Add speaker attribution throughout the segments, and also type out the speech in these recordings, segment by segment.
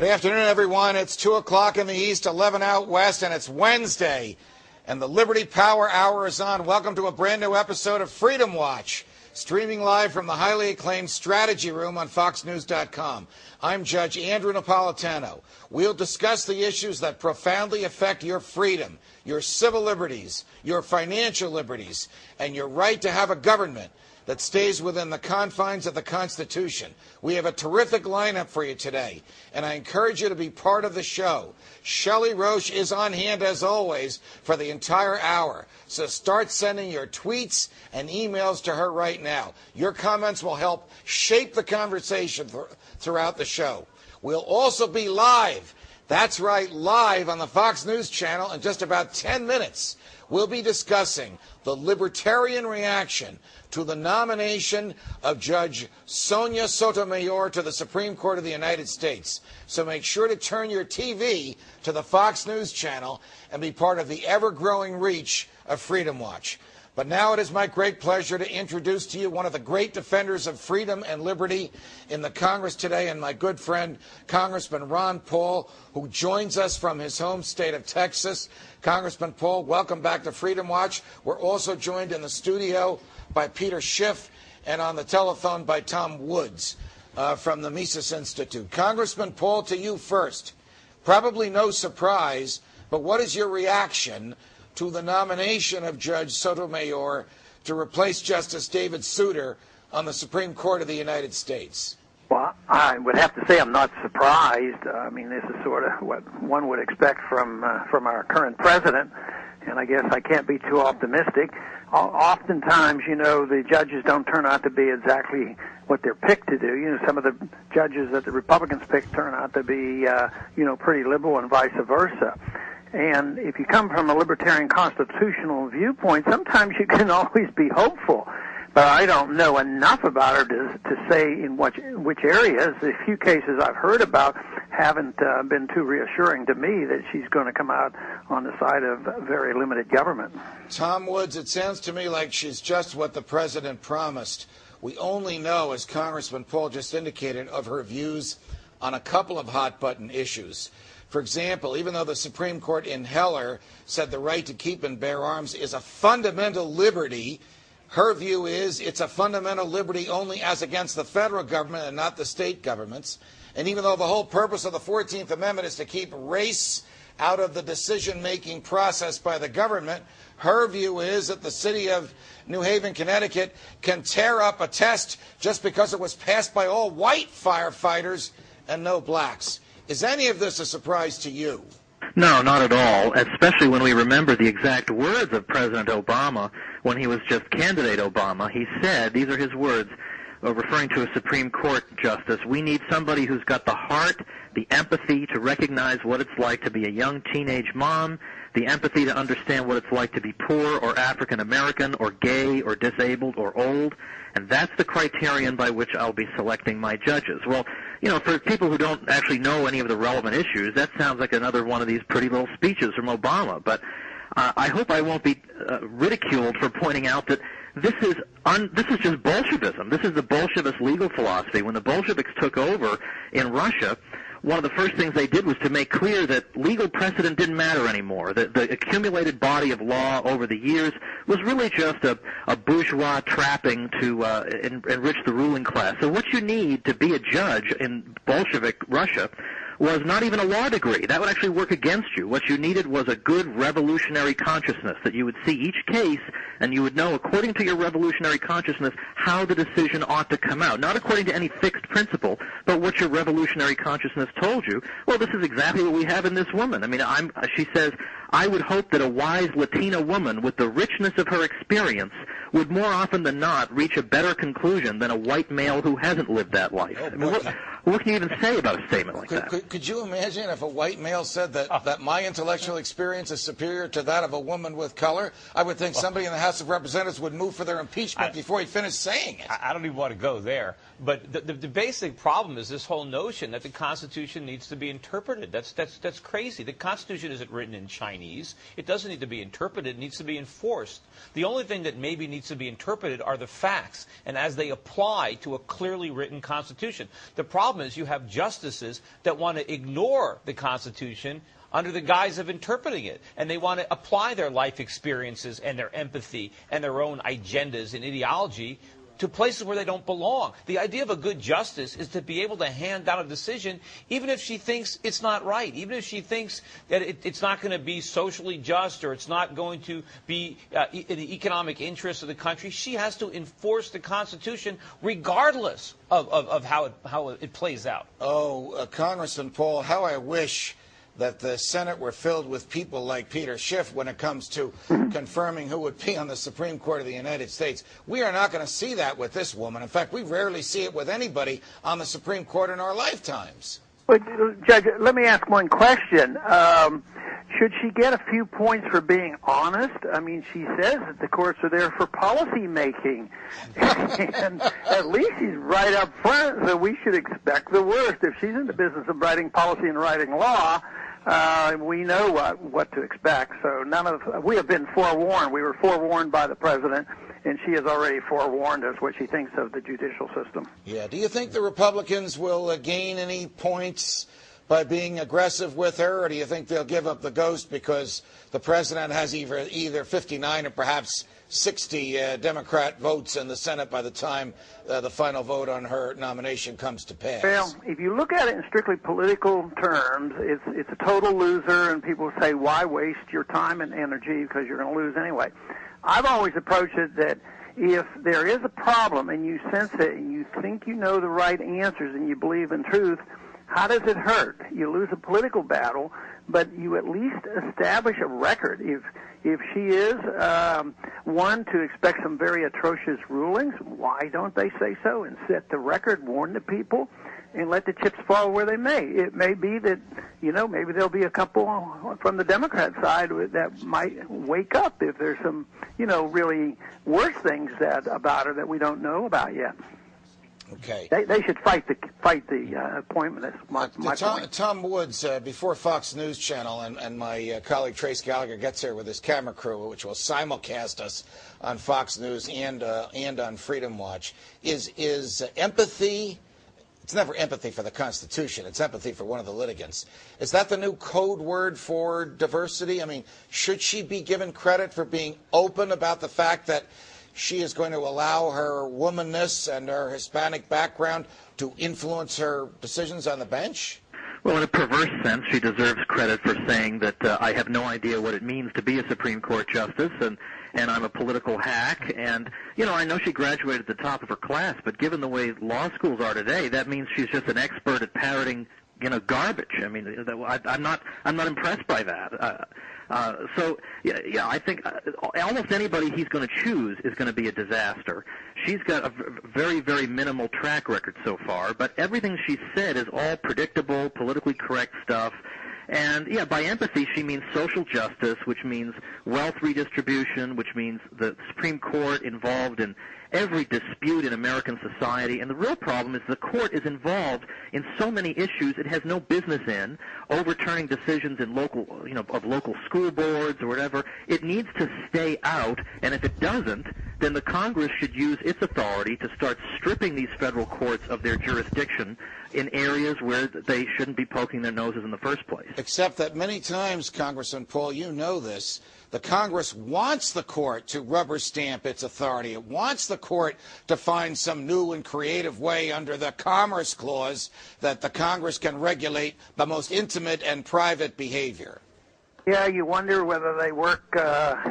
Speaker 1: Good afternoon, everyone. It's 2 o'clock in the east, 11 out west, and it's Wednesday. And the Liberty Power Hour is on. Welcome to a brand new episode of Freedom Watch, streaming live from the highly acclaimed Strategy Room on FoxNews.com. I'm Judge Andrew Napolitano. We'll discuss the issues that profoundly affect your freedom, your civil liberties, your financial liberties, and your right to have a government that stays within the confines of the Constitution. We have a terrific lineup for you today, and I encourage you to be part of the show. Shelley Roche is on hand, as always, for the entire hour. So start sending your tweets and emails to her right now. Your comments will help shape the conversation throughout the show. We'll also be live. That's right, live on the Fox News channel in just about 10 minutes. We'll be discussing the libertarian reaction to the nomination of Judge Sonia Sotomayor to the Supreme Court of the United States. So make sure to turn your TV to the Fox News channel and be part of the ever-growing reach of Freedom Watch. But now it is my great pleasure to introduce to you one of the great defenders of freedom and liberty in the Congress today, and my good friend, Congressman Ron Paul, who joins us from his home state of Texas. Congressman Paul, welcome back to Freedom Watch. We're also joined in the studio by Peter Schiff and on the telephone by Tom Woods from the Mises Institute. Congressman Paul, to you first. Probably no surprise, but what is your reaction to the nomination of Judge Sotomayor to replace Justice David Souter on the Supreme Court of the United States?
Speaker 2: Well, I would have to say I'm not surprised. I mean, this is sort of what one would expect from our current president, and I guess I can't be too optimistic. Oftentimes, you know, the judges don't turn out to be exactly what they're picked to do. You know, some of the judges that the Republicans pick turn out to be, pretty liberal and vice versa. And if you come from a libertarian constitutional viewpoint, sometimes you can always be hopeful. But I don't know enough about her to say in which areas. The few cases I've heard about haven't been too reassuring to me that she's going to come out on the side of very limited government.
Speaker 1: Tom Woods, it sounds to me like she's just what the president promised. We only know, as Congressman Paul just indicated, of her views on a couple of hot-button issues. For example, even though the Supreme Court in Heller said the right to keep and bear arms is a fundamental liberty, her view is it's a fundamental liberty only as against the federal government and not the state governments. And even though the whole purpose of the 14th Amendment is to keep race out of the decision-making process by the government, her view is that the city of New Haven, Connecticut can tear up a test just because it was passed by all white firefighters and no blacks. Is any of this a surprise to you?
Speaker 3: No, not at all, especially when we remember the exact words of President Obama when he was just candidate Obama. He said, these are his words, referring to a Supreme Court justice, "We need somebody who's got the heart, the empathy to recognize what it's like to be a young teenage mom, the empathy to understand what it's like to be poor or African American or gay or disabled or old, and that's the criterion by which I'll be selecting my judges." Well, you know, for people who don't actually know any of the relevant issues, that sounds like another one of these pretty little speeches from Obama. But I hope I won't be ridiculed for pointing out that this is just Bolshevism. This is the Bolshevist legal philosophy. When the Bolsheviks took over in Russia, one of the first things they did was to make clear that legal precedent didn't matter anymore. The accumulated body of law over the years was really just a bourgeois trapping to enrich the ruling class. So what you need to be a judge in Bolshevik Russia was not even a law degree. That would actually work against you. What you needed was a good revolutionary consciousness, that you would see each case and you would know, according to your revolutionary consciousness, how the decision ought to come out. Not according to any fixed principle, but what your revolutionary consciousness told you. Well, this is exactly what we have in this woman. I mean, she says, "I would hope that a wise Latina woman with the richness of her experience would more often than not reach a better conclusion than a white male who hasn't lived that life."
Speaker 1: Oh,
Speaker 3: I mean, what can you even say about a statement like that?
Speaker 1: Could you imagine if a white male said that my intellectual experience is superior to that of a woman with color? I would think somebody in the House of Representatives would move for their impeachment before he finished saying it.
Speaker 4: I don't even want to go there. But the basic problem is this whole notion that the Constitution needs to be interpreted. That's crazy. The Constitution isn't written in Chinese. It doesn't need to be interpreted. It needs to be enforced. The only thing that maybe needs to be interpreted are the facts and as they apply to a clearly written Constitution. The problem problem is you have justices that want to ignore the Constitution under the guise of interpreting it. And they want to apply their life experiences and their empathy and their own agendas and ideology to places where they don't belong. The idea of a good justice is to be able to hand down a decision even if she thinks it's not right, even if she thinks that it's not going to be socially just or it's not going to be in the economic interest of the country. She has to enforce the Constitution regardless of how it plays out.
Speaker 1: Oh, Congressman Paul, how I wish that the Senate were filled with people like Peter Schiff when it comes to confirming who would be on the Supreme Court of the United States. We are not going to see that with this woman. In fact, we rarely see it with anybody on the Supreme Court in our lifetimes.
Speaker 2: But, Judge, let me ask one question. Should she get a few points for being honest? I mean, she says that the courts are there for policy making. And at least she's right up front, so we should expect the worst. If she's in the business of writing policy and writing law, we know what to expect. So we have been forewarned. We were forewarned by the president, and she has already forewarned us what she thinks of the judicial system.
Speaker 1: Yeah. Do you think the Republicans will gain any points by being aggressive with her, or do you think they'll give up the ghost because the president has either 59 or perhaps 60 Democrat votes in the Senate by the time the final vote on her nomination comes to pass?
Speaker 2: Well, if you look at it in strictly political terms, it's a total loser, and people say, why waste your time and energy because you're going to lose anyway. I've always approached it that if there is a problem and you sense it and you think you know the right answers and you believe in truth, how does it hurt? You lose a political battle, but you at least establish a record. If she is one to expect some very atrocious rulings, why don't they say so and set the record, warn the people, and let the chips fall where they may? It may be that, maybe there'll be a couple from the Democrat side that might wake up if there's some, really worse things about her that we don't know about yet.
Speaker 1: Okay.
Speaker 2: They should fight the appointment. That's my point.
Speaker 1: Tom Woods, before Fox News Channel and my colleague Trace Gallagher gets here with his camera crew, which will simulcast us on Fox News and on Freedom Watch, is empathy. It's never empathy for the Constitution. It's empathy for one of the litigants. Is that the new code word for diversity? I mean, should she be given credit for being open about the fact that she is going to allow her womanness and her Hispanic background to influence her decisions on the bench?
Speaker 3: Well, in a perverse sense, she deserves credit for saying that I have no idea what it means to be a Supreme Court justice, and I'm a political hack. And, I know she graduated at the top of her class, but given the way law schools are today, that means she's just an expert at parroting, garbage. I mean, I'm not impressed by that. So I think almost anybody he's going to choose is going to be a disaster. She's got a very, very minimal track record so far, but everything she said is all predictable, politically correct stuff. And, by empathy, she means social justice, which means wealth redistribution, which means the Supreme Court involved in every dispute in American society. And the real problem is the court is involved in so many issues it has no business in, overturning decisions in of local school boards or whatever. It needs to stay out, and if it doesn't, then the Congress should use its authority to start stripping these federal courts of their jurisdiction in areas where they shouldn't be poking their noses in the first place.
Speaker 1: Except that many times, Congressman Paul, you know this, the Congress wants the court to rubber stamp its authority. It wants the court to find some new and creative way under the Commerce Clause that the Congress can regulate the most intimate and private behavior.
Speaker 2: Yeah, you wonder whether they work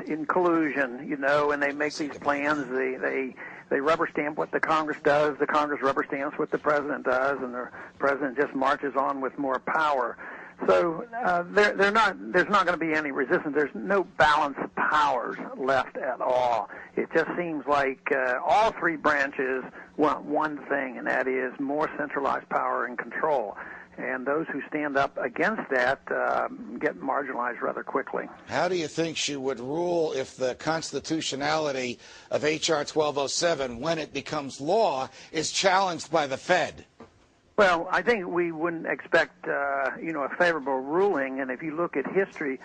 Speaker 2: in collusion, and they make these plans. They rubber stamp what the Congress does. The Congress rubber stamps what the president does, and the president just marches on with more power. So there's not going to be any resistance. There's no balance of powers left at all. It just seems like all three branches want one thing, and that is more centralized power and control. And those who stand up against that get marginalized rather quickly.
Speaker 1: How do you think she would rule if the constitutionality of H.R. 1207, when it becomes law, is challenged by the Fed?
Speaker 2: Well, I think we wouldn't expect, a favorable ruling. And if you look at history,